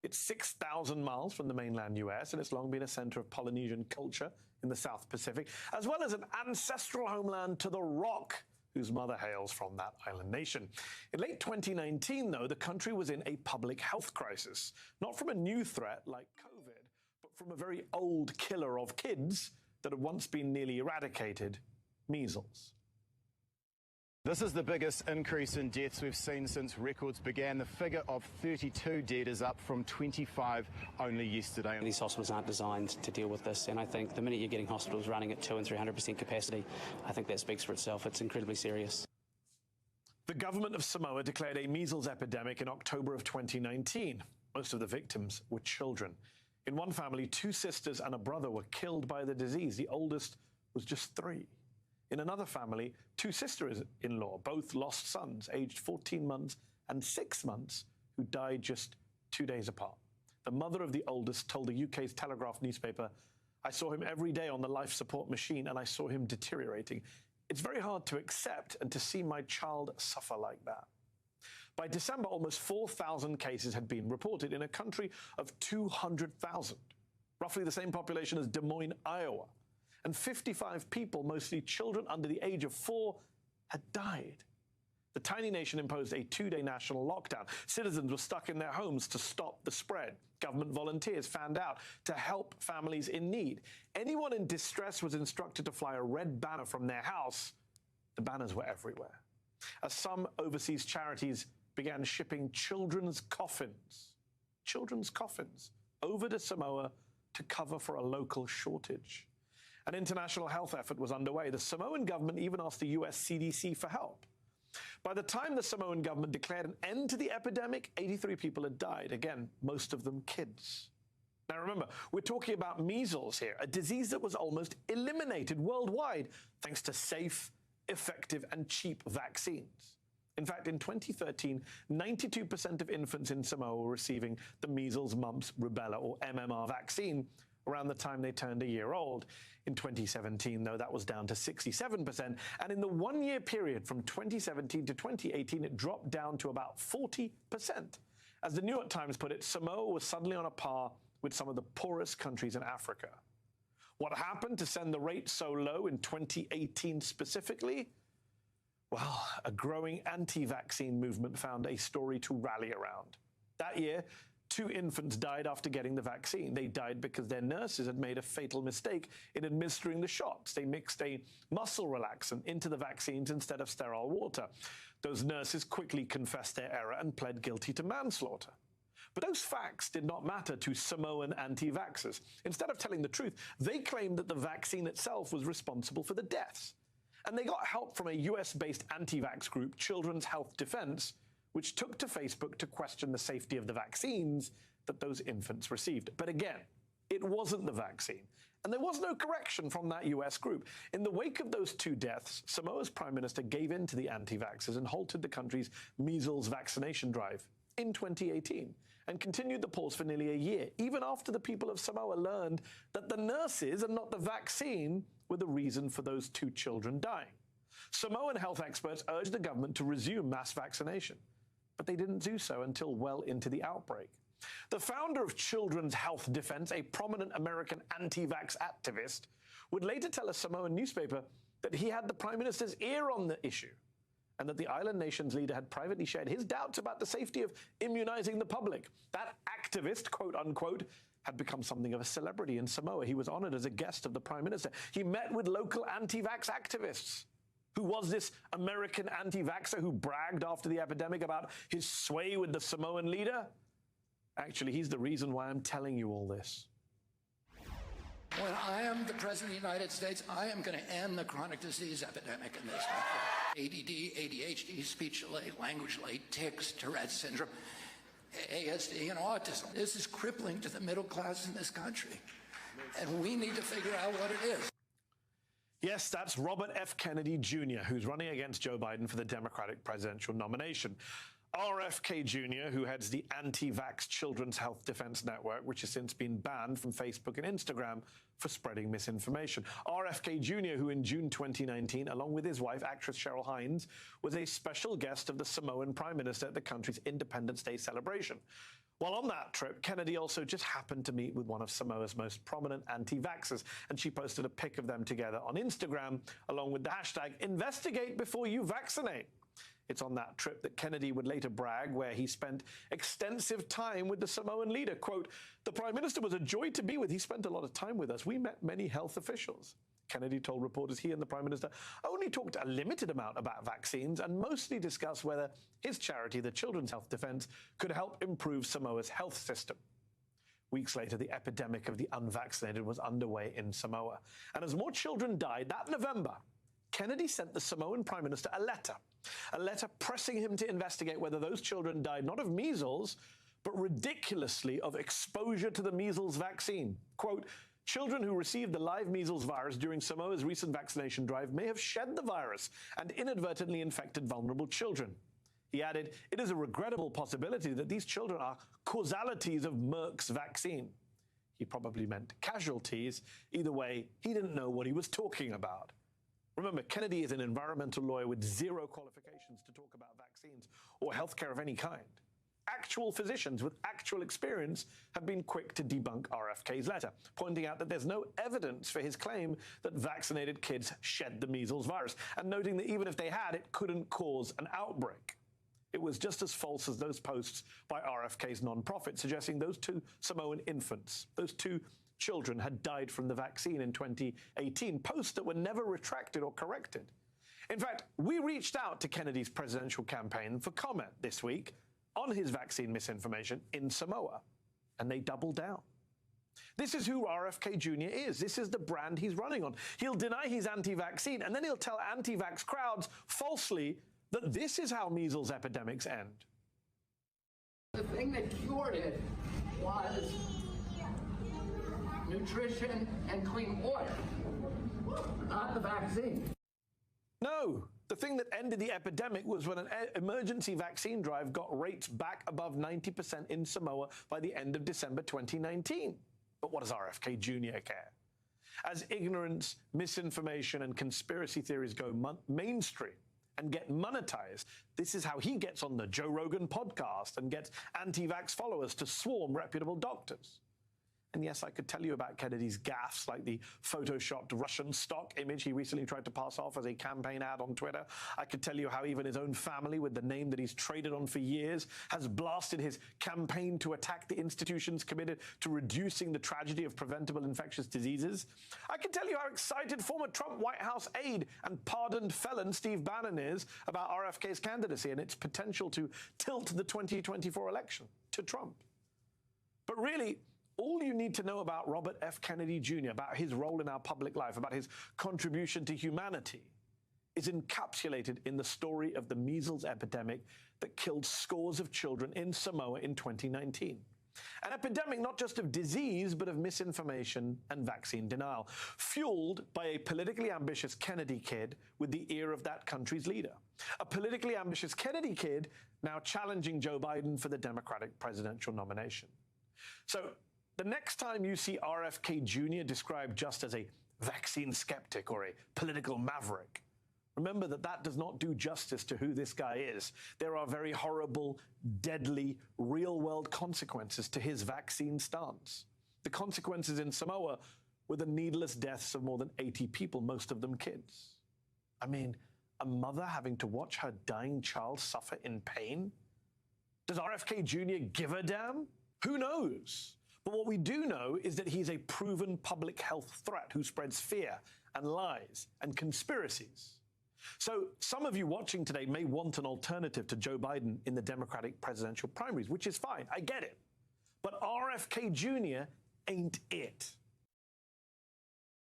It's 6,000 miles from the mainland US, and it's long been a center of Polynesian culture in the South Pacific, as well as an ancestral homeland to the Rock, whose mother hails from that island nation. In late 2019, though, the country was in a public health crisis, not from a new threat like COVID, but from a very old killer of kids that had once been nearly eradicated, measles. This is the biggest increase in deaths we've seen since records began. The figure of 32 dead is up from 25 only yesterday. These hospitals aren't designed to deal with this, and I think the minute you're getting hospitals running at 200% and 300% capacity, I think that speaks for itself. It's incredibly serious. The government of Samoa declared a measles epidemic in October of 2019. Most of the victims were children. In one family, 2 sisters and a brother were killed by the disease. The oldest was just 3. In another family, 2 sisters-in-law both lost sons, aged 14 months and 6 months, who died just 2 days apart. The mother of the oldest told the UK's Telegraph newspaper, "I saw him every day on the life support machine and I saw him deteriorating. It's very hard to accept and to see my child suffer like that." By December, almost 4,000 cases had been reported in a country of 200,000, roughly the same population as Des Moines, Iowa. And 55 people, mostly children under the age of 4, had died. The tiny nation imposed a 2-day national lockdown. Citizens were stuck in their homes to stop the spread. Government volunteers fanned out to help families in need. Anyone in distress was instructed to fly a red banner from their house. The banners were everywhere, as some overseas charities began shipping children's coffins over to Samoa to cover for a local shortage. An international health effort was underway. The Samoan government even asked the US CDC for help. By the time the Samoan government declared an end to the epidemic, 83 people had died. Again, most of them kids. Now remember, we're talking about measles here, a disease that was almost eliminated worldwide thanks to safe, effective and cheap vaccines. In fact, in 2013, 92% of infants in Samoa were receiving the measles, mumps, rubella or MMR vaccine around the time they turned a year old. In 2017, though, that was down to 67%. And in the 1-year period from 2017 to 2018, it dropped down to about 40%. As the New York Times put it, Samoa was suddenly on a par with some of the poorest countries in Africa. What happened to send the rate so low in 2018 specifically? Well, a growing anti-vaccine movement found a story to rally around. That year, 2 infants died after getting the vaccine. They died because their nurses had made a fatal mistake in administering the shots. They mixed a muscle relaxant into the vaccines instead of sterile water. Those nurses quickly confessed their error and pled guilty to manslaughter. But those facts did not matter to Samoan anti-vaxxers. Instead of telling the truth, they claimed that the vaccine itself was responsible for the deaths. And they got help from a US-based anti-vax group, Children's Health Defense, which took to Facebook to question the safety of the vaccines that those infants received. But again, it wasn't the vaccine. And there was no correction from that US group. In the wake of those 2 deaths, Samoa's prime minister gave in to the anti-vaxxers and halted the country's measles vaccination drive in 2018 and continued the pause for nearly a year, even after the people of Samoa learned that the nurses and not the vaccine were the reason for those 2 children dying. Samoan health experts urged the government to resume mass vaccination, but they didn't do so until well into the outbreak. The founder of Children's Health Defense, a prominent American anti-vax activist, would later tell a Samoan newspaper that he had the prime minister's ear on the issue and that the island nation's leader had privately shared his doubts about the safety of immunizing the public. That activist, quote unquote, had become something of a celebrity in Samoa. He was honored as a guest of the prime minister. He met with local anti-vax activists. Who was this American anti-vaxxer who bragged after the epidemic about his sway with the Samoan leader? Actually, he's the reason why I'm telling you all this. When I am the President of the United States, I am going to end the chronic disease epidemic in this country. ADD, ADHD, speech delay, language delay, tics, Tourette's syndrome, ASD, and autism. This is crippling to the middle class in this country. And we need to figure out what it is. Yes, that's Robert F. Kennedy Jr., who's running against Joe Biden for the Democratic presidential nomination. RFK Jr., who heads the anti-vax Children's Health Defense Network, which has since been banned from Facebook and Instagram for spreading misinformation. RFK Jr., who in June 2019, along with his wife, actress Cheryl Hines, was a special guest of the Samoan Prime Minister at the country's Independence Day celebration. While on that trip, Kennedy also just happened to meet with one of Samoa's most prominent anti-vaxxers, and she posted a pic of them together on Instagram, along with the hashtag #InvestigateBeforeYouVaccinate. It's on that trip that Kennedy would later brag where he spent extensive time with the Samoan leader. Quote, "The Prime Minister was a joy to be with. He spent a lot of time with us. We met many health officials." Kennedy told reporters he and the Prime Minister only talked a limited amount about vaccines and mostly discussed whether his charity, the Children's Health Defense, could help improve Samoa's health system. Weeks later, the epidemic of the unvaccinated was underway in Samoa. And as more children died that November, Kennedy sent the Samoan Prime Minister a letter pressing him to investigate whether those children died not of measles, but ridiculously of exposure to the measles vaccine. Quote, "Children who received the live measles virus during Samoa's recent vaccination drive may have shed the virus and inadvertently infected vulnerable children." He added, "It is a regrettable possibility that these children are causalities of Merck's vaccine." He probably meant casualties. Either way, he didn't know what he was talking about. Remember, Kennedy is an environmental lawyer with zero qualifications to talk about vaccines or healthcare of any kind. Actual physicians with actual experience have been quick to debunk RFK's letter, pointing out that there's no evidence for his claim that vaccinated kids shed the measles virus, and noting that even if they had, it couldn't cause an outbreak. It was just as false as those posts by RFK's nonprofit suggesting those two Samoan infants, those two children, had died from the vaccine in 2018, posts that were never retracted or corrected. In fact, we reached out to Kennedy's presidential campaign for comment this week on his vaccine misinformation in Samoa, and they doubled down. This is who RFK Jr. is. This is the brand he's running on. He'll deny he's anti-vaccine, and then he'll tell anti-vax crowds falsely that this is how measles epidemics end. The thing that cured it was nutrition and clean water, not the vaccine. No, the thing that ended the epidemic was when an emergency vaccine drive got rates back above 90% in Samoa by the end of December 2019. But what does RFK Jr. care? As ignorance, misinformation, and conspiracy theories go mainstream and get monetized, this is how he gets on the Joe Rogan podcast and gets anti-vax followers to swarm reputable doctors. And yes, I could tell you about Kennedy's gaffes, like the photoshopped Russian stock image he recently tried to pass off as a campaign ad on Twitter. I could tell you how even his own family, with the name that he's traded on for years, has blasted his campaign to attack the institutions committed to reducing the tragedy of preventable infectious diseases. I could tell you how excited former Trump White House aide and pardoned felon Steve Bannon is about RFK's candidacy and its potential to tilt the 2024 election to Trump. But really, all you need to know about Robert F. Kennedy Jr., about his role in our public life, about his contribution to humanity, is encapsulated in the story of the measles epidemic that killed scores of children in Samoa in 2019. An epidemic not just of disease, but of misinformation and vaccine denial, fueled by a politically ambitious Kennedy kid with the ear of that country's leader. A politically ambitious Kennedy kid now challenging Joe Biden for the Democratic presidential nomination. So, the next time you see RFK Jr. described just as a vaccine skeptic or a political maverick, remember that that does not do justice to who this guy is. There are very horrible, deadly, real-world consequences to his vaccine stance. The consequences in Samoa were the needless deaths of more than 80 people, most of them kids. I mean, a mother having to watch her dying child suffer in pain? Does RFK Jr. give a damn? Who knows? But what we do know is that he's a proven public health threat who spreads fear and lies and conspiracies. So some of you watching today may want an alternative to Joe Biden in the Democratic presidential primaries, which is fine. I get it. But RFK Jr. ain't it.